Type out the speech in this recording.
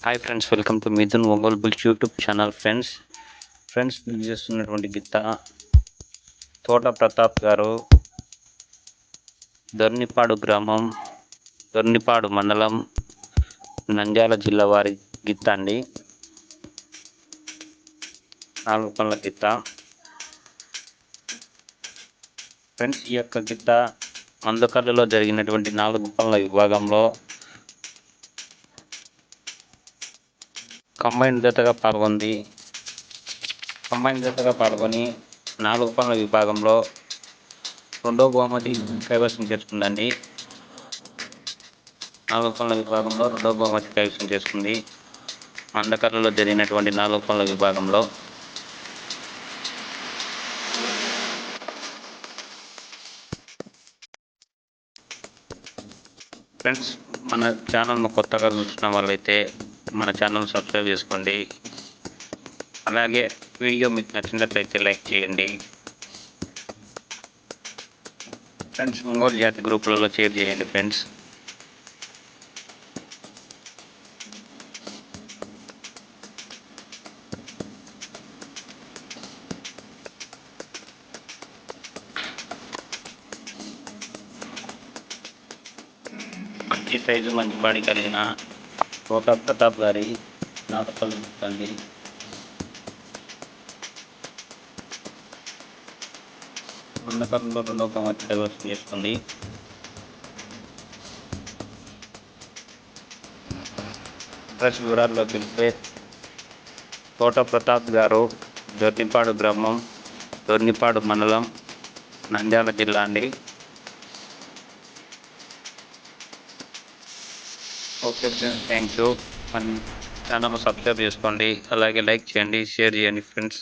Hi friends, welcome to Mithun Ongole bulls YouTube channel. Friends మీరు చేస్తున్నటువంటి గిత్త తోట ప్రతాప్ గారు, దొర్నిపాడు గ్రామం, దొర్నిపాడు మండలం, నంద్యాల జిల్లా వారి గిత్త అండి. 4 పనుల గిత్త. ఫ్రెండ్స్, ఈ యొక్క గిత్త మందకర్లలో జరిగినటువంటి 4 పనుల విభాగంలో కంబైన్ జతగా పాల్గొని 4 పనుల విభాగంలో 2వ బహుమతి కైవసం చేసుకుందండి. 4 పనుల విభాగంలో 2వ బహుమతి కైవసం చేసుకుంది. మందకర్లలో జరిగినటువంటి 4 పనుల విభాగంలో ఫ్రెండ్స్, మన ఛానల్ను కొత్తగా చూస్తున్న వాళ్ళైతే మన ఛానల్ సబ్స్క్రైబ్ చేసుకోండి. అలాగే వీడియో మీకు నచ్చినట్లయితే లైక్ చేయండి. ఫ్రెండ్స్, ఒంగోలు జాతి గ్రూపులలో షేర్ చేయండి. ఫ్రెండ్స్, మంచి సైజు మంచి బాడీ కలిగిన తోట ప్రతాప్ గారి 4 పనుల అండి. మందకర్లలో 2వ బహుమతి కైవసం చేసుకుంది. ఫ్రెండ్స్, వివరాల్లోకి వెళ్తే తోట ప్రతాప్ గారు దొర్నిపాడు గ్రామం, దొర్నిపాడు మండలం, నంద్యాల జిల్లా అండి. Okay friends, thank you. మన ఛానల్ సబ్స్క్రైబ్ చేసుకోండి. అలాగే లైక్ చేయండి, షేర్ చేయండి ఫ్రెండ్స్.